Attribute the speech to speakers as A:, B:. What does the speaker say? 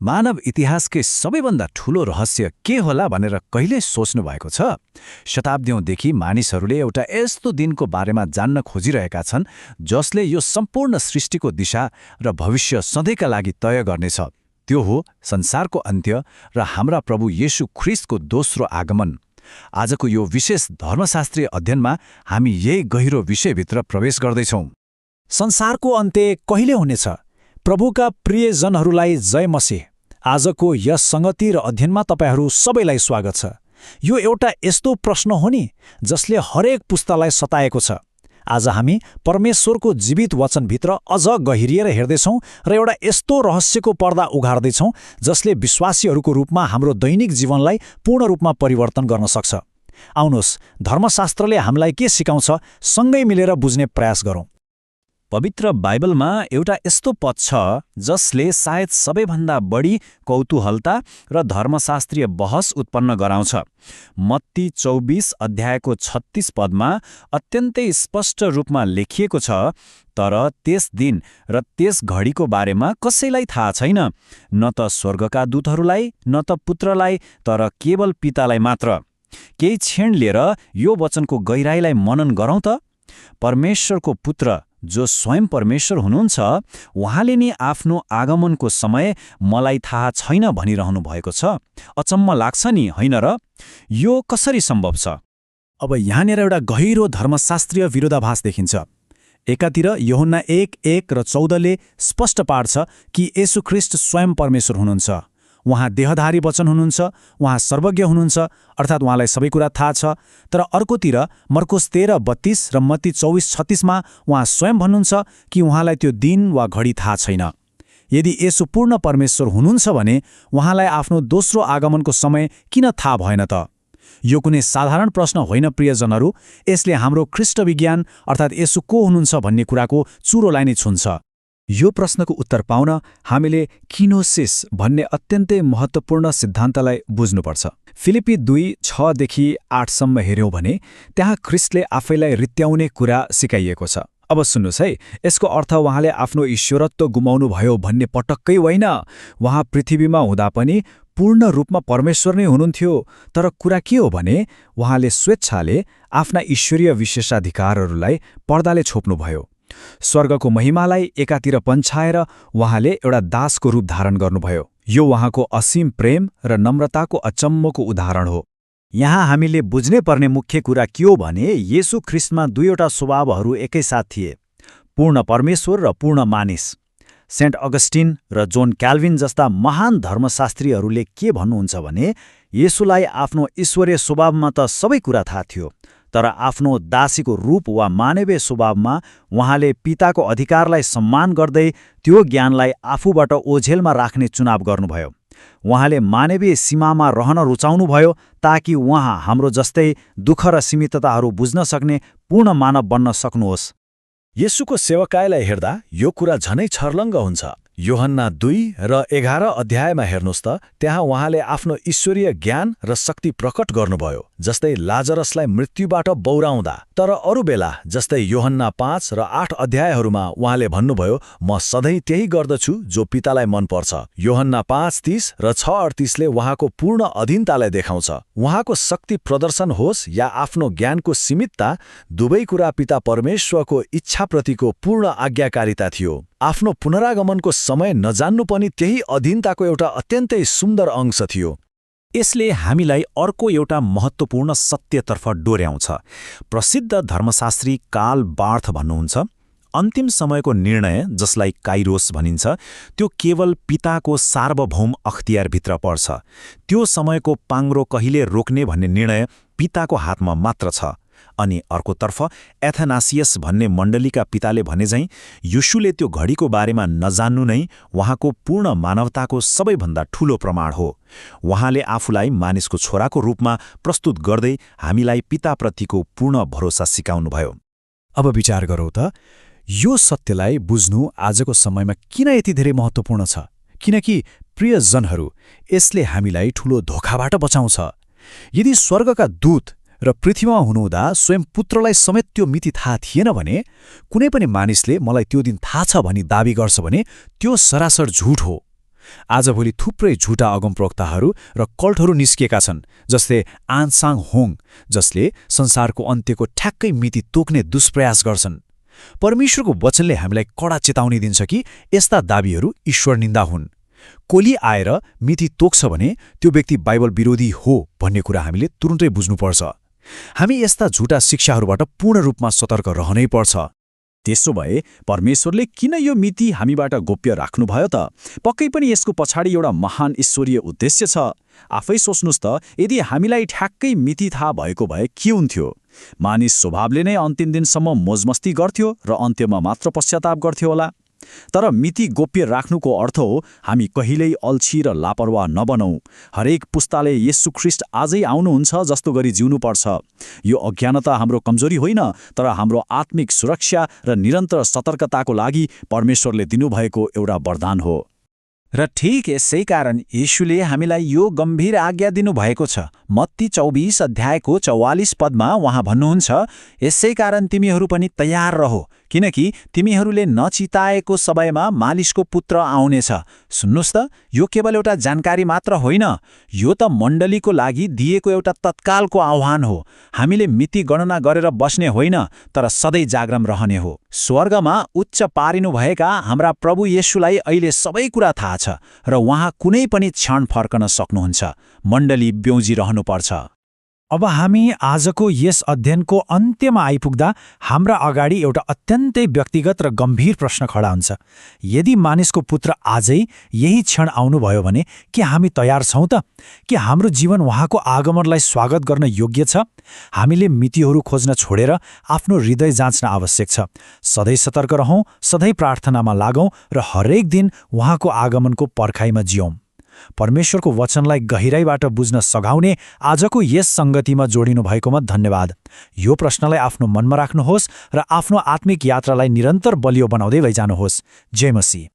A: मानव इतिहासकै सबैभन्दा ठूलो रहस्य के होला भनेर कहिले सोच्नु भएको छ? शताब्दीौंदेखि मानिसहरूले एउटा यस्तो दिनको बारेमा जान्न खोजिरहेका छन् जसले यो सम्पूर्ण सृष्टिको दिशा र भविष्य सधैँका लागि तय गर्नेछ। त्यो हो संसारको अन्त्य र हाम्रा प्रभु येशू ख्रीष्टको दोस्रो आगमन। आजको यो विशेष धर्मशास्त्रीय अध्ययनमा हामी यही गहिरो विषयभित्र प्रवेश गर्दैछौँ।
B: संसारको अन्त्य कहिले हुनेछ? प्रभुका प्रियजनहरूलाई जय मसीह। आजको यस संगति र अध्ययनमा तपाईहरू सबैलाई स्वागत छ। यो एउटा यस्तो प्रश्न हो नि जसले हरेक पुस्तालाई सताएको छ। आज हामी परमेश्वरको जीवित वचनभित्र अझ गहिरिएर हेर्दैछौँ र एउटा यस्तो रहस्यको पर्दा उघार्दैछौँ जसले विश्वासीहरूको रूपमा हाम्रो दैनिक जीवनलाई पूर्ण रूपमा परिवर्तन गर्न सक्छ। आउनुहोस्, धर्मशास्त्रले हामीलाई के सिकाउँछ सँगै मिलेर बुझ्ने प्रयास गरौँ।
A: पवित्र बाइबलमा एउटा यस्तो पद छ जसले सायद सबैभन्दा बढी कौतूहलता र धर्मशास्त्रीय बहस उत्पन्न गराउँछ। मत्ती 24 अध्यायको 36 पदमा अत्यन्तै स्पष्ट रूपमा लेखिएको छ, तर त्यस दिन र त्यस घडीको बारेमा कसैलाई थाहा छैन, न त स्वर्गका दूतहरूलाई न त पुत्रलाई, तर केवल पितालाई मात्र। केही क्षण लिएर यो वचनको गहिराईलाई मनन गरौँ त। परमेश्वरको पुत्र जो स्वयं परमेश्वर हुनुहुन्छ, उहाँले नि आफ्नो आगमनको समय मलाई थाहा छैन भनिरहनु भएको छ। अचम्म लाग्छ नि, होइन र? यो कसरी सम्भव छ?
B: अब यहाँनिर एउटा गहिरो धर्मशास्त्रीय विरोधाभास देखिन्छ। एकातिर यूहन्ना 1:1 र 14ले स्पष्ट पार्छ कि येशू ख्रीष्ट स्वयं परमेश्वर हुनुहुन्छ। उहाँ देहधारी वचन हुनुहुन्छ, उहाँ सर्वज्ञ हुनुहुन्छ, अर्थात् उहाँलाई सबै कुरा थाहा छ। तर अर्कोतिर मर्कोस 13:32 र मत्ती 24:36मा उहाँ स्वयं भन्नुहुन्छ कि उहाँलाई त्यो दिन वा घडी थाहा छैन। यदि येशू पूर्ण परमेश्वर हुनुहुन्छ भने उहाँलाई आफ्नो दोस्रो आगमनको समय किन थाहा भएन त? यो कुनै साधारण प्रश्न होइन प्रियजनहरू। यसले हाम्रो ख्रीष्ट विज्ञान अर्थात् येशू को हुनुहुन्छ भन्ने कुराको चुरोलाई नै छुन्छ।
A: यो प्रश्नको उत्तर पाउन हामीले किनोसिस भन्ने अत्यन्तै महत्त्वपूर्ण सिद्धान्तलाई बुझ्नुपर्छ। फिलिप्पी 2:6-8 हेऱ्यौँ भने त्यहाँ ख्रीष्टले आफैलाई रित्याउने कुरा सिकाइएको छ। अब सुन्नुहोस् है, यसको अर्थ उहाँले आफ्नो ईश्वरत्व गुमाउनुभयो भन्ने पटक्कै होइन। उहाँ पृथ्वीमा हुँदा पनि पूर्ण रूपमा परमेश्वर नै हुनुहुन्थ्यो। तर कुरा के हो भने उहाँले स्वेच्छाले आफ्ना ईश्वरीय विशेषाधिकारहरूलाई पर्दाले छोप्नुभयो। स्वर्गको महिमालाई एकातिर पन्छाएर उहाँले एउटा दासको रूप धारण गर्नुभयो। यो उहाँको असीम प्रेम र नम्रताको अचम्मको उदाहरण हो। यहाँ हामीले बुझ्नै पर्ने मुख्य कुरा के हो भने येशू ख्रीष्टमा दुईवटा स्वभावहरू एकैसाथ थिए, पूर्ण परमेश्वर र पूर्ण मानिस। सेन्ट अगस्टिन र जोन क्याल्भिन जस्ता महान धर्मशास्त्रीहरूले के भन्नुहुन्छ भने येशूलाई आफ्नो ईश्वरीय स्वभावमा त सबै कुरा थाहा थियो, तर आफ्नो दासीको रूप वा मानवीय स्वभावमा उहाँले पिताको अधिकारलाई सम्मान गर्दै त्यो ज्ञानलाई आफूबाट ओझेलमा राख्ने चुनाव गर्नुभयो। उहाँले मानवीय सीमामा रहन रुचाउनुभयो ताकि उहाँ हाम्रो जस्तै दुःख र सीमितताहरू बुझ्न सक्ने पूर्ण मानव बन्न सक्नुहोस्।
B: येशूको सेवकाईलाई हेर्दा यो कुरा झनै छर्लङ्ग हुन्छ। यूहन्ना 2 र 11 अध्यायमा हेर्नुहोस् त, त्यहाँ उहाँले आफ्नो ईश्वरीय ज्ञान र शक्ति प्रकट गर्नुभयो, जस्तै लाजरसलाई मृत्युबाट बौराउँदा। तर अरू बेला जस्तै यूहन्ना 5 र 8 अध्यायहरूमा उहाँले भन्नुभयो, म सधैँ त्यही गर्दछु जो पितालाई मनपर्छ। यूहन्ना 5:30 र 6:38ले उहाँको पूर्ण अधीनतालाई देखाउँछ। उहाँको शक्ति प्रदर्शन होस् या आफ्नो ज्ञानको सीमितता, दुवै कुरा पिता परमेश्वरको इच्छाप्रतिको पूर्ण आज्ञाकारिता थियो। आफ्नो पुनरागमनको समय नजान्नु पनि त्यही अधीनताको एउटा अत्यन्तै सुन्दर अंश थियो।
A: यसले हामीलाई अर्को एउटा महत्त्वपूर्ण सत्यतर्फ डोर्याउँछ। प्रसिद्ध धर्मशास्त्री कार्ल बार्थ भन्नुहुन्छ, अन्तिम समयको निर्णय, जसलाई काइरोस भनिन्छ, त्यो केवल पिताको सार्वभौम अख्तियारभित्र पर्छ। त्यो समयको पाङ्ग्रो कहिले रोक्ने भन्ने निर्णय पिताको हातमा मात्र छ। अनि अर्कोतर्फ एथनासियस भन्ने मण्डलीका पिताले भने झैं येशूले त्यो घडीको बारेमा नजान्नु नै उहाँको पूर्ण मानवताको सबैभन्दा ठूलो प्रमाण हो। उहाँले आफूलाई मानिसको छोराको रूपमा प्रस्तुत गर्दै हामीलाई पिताप्रतिको पूर्ण भरोसा सिकाउनुभयो।
B: अब विचार गरौँ त, यो सत्यलाई बुझ्नु आजको समयमा किन यति धेरै महत्त्वपूर्ण छ? किनकि प्रियजनहरू, यसले हामीलाई ठूलो धोखाबाट बचाउँछ। यदि स्वर्गका दूत र पृथ्वीमा हुनुहुँदा स्वयं पुत्रलाई समेत त्यो मिति थाहा थिएन भने, कुनै पनि मानिसले मलाई त्यो दिन थाहा छ भनी दाबी गर्छ भने त्यो सरासर झुट हो।
A: आजभोलि थुप्रै झुटा अगमप्रवक्ताहरू र कल्टहरू निस्किएका छन्, जस्तै आनसाङ होङ, जसले संसारको अन्त्यको ठ्याक्कै मिति तोक्ने दुष्प्रयास गर्छन्। परमेश्वरको वचनले हामीलाई कडा चेतावनी दिन्छ कि यस्ता दाबीहरू ईश्वर निन्दा हुन्। कोली आएर मिति तोक्छ भने त्यो व्यक्ति बाइबल विरोधी हो भन्ने कुरा हामीले तुरुन्तै बुझ्नुपर्छ। हामी यस्ता झुटा शिक्षाहरूबाट पूर्ण रूपमा सतर्क रहनै पर्छ। त्यसो भए परमेश्वरले किन यो मिति हामीबाट गोप्य राख्नुभयो त? पक्कै पनि यसको पछाडि एउटा महान ईश्वरीय उद्देश्य छ। आफै सोच्नुस् त, यदि हामीलाई ठ्याक्कै मिति थाहा भएको भए के हुन्थ्यो? मानिस स्वभावले नै अन्तिम दिनसम्म मोजमस्ती गर्थ्यो र अन्त्यमा मात्र पश्चाताप गर्थ्यो होला। तर मिति गोप्य राख्नुको अर्थ हो हामी कहिल्यै अल्छी र लापरवाह नबनौं। हरेक पुस्ताले येशू ख्रीष्ट आजै आउनुहुन्छ जस्तो गरी जिउनुपर्छ। यो अज्ञानता हाम्रो कमजोरी होइन, तर हाम्रो आत्मिक सुरक्षा र निरन्तर सतर्कताको लागि परमेश्वरले दिनुभएको एउटा वरदान हो।
C: र ठिक यसै कारण येशूले हामीलाई यो गम्भीर आज्ञा दिनुभएको छ। मत्ती 24 अध्यायको 44 पदमा उहाँ भन्नुहुन्छ, यसै कारण तिमीहरू पनि तयार रहो, किनकि तिमीहरूले नचिताएको समयमा मानिसको पुत्र आउनेछ। सुन्नुस् त, यो केवल एउटा जानकारी मात्र होइन, यो त मण्डलीको लागि दिएको एउटा तत्कालको आह्वान हो। हामीले मिति गणना गरेर बस्ने होइन, तर सधैँ जागरण रहने हो। स्वर्गमा उच्च पारिनुभएका हाम्रा प्रभु येशूलाई अहिले सबै कुरा थाहा छ र उहाँ कुनै पनि क्षण फर्कन सक्नुहुन्छ। मण्डली ब्योजिरहनुपर्छ।
D: अब हामी आजको यस अध्ययनको अन्त्यमा आइपुग्दा हाम्रा अगाडि एउटा अत्यन्तै व्यक्तिगत र गम्भीर प्रश्न खडा हुन्छ। यदि मानिसको पुत्र आजै यही क्षण आउनुभयो भने के हामी तयार छौँ त? के हाम्रो जीवन उहाँको आगमनलाई स्वागत गर्न योग्य छ? हामीले मितिहरू खोज्न छोडेर आफ्नो हृदय जाँच्न आवश्यक छ। सधैँ सतर्क रहौँ, सधैँ प्रार्थनामा लागौँ र हरेक दिन उहाँको आगमनको पर्खाइमा जियौँ। परमेश्वरको वचनलाई गहिराईबाट बुझ्न सघाउने आजको यस संगतिमा जोडिनु भएकोमा धन्यवाद। यो प्रश्नलाई आफ्नो मनमा राख्नुहोस् र आफ्नो आत्मिक यात्रालाई निरन्तर बलियो बनाउँदै लैजानुहोस्। जय मसीह।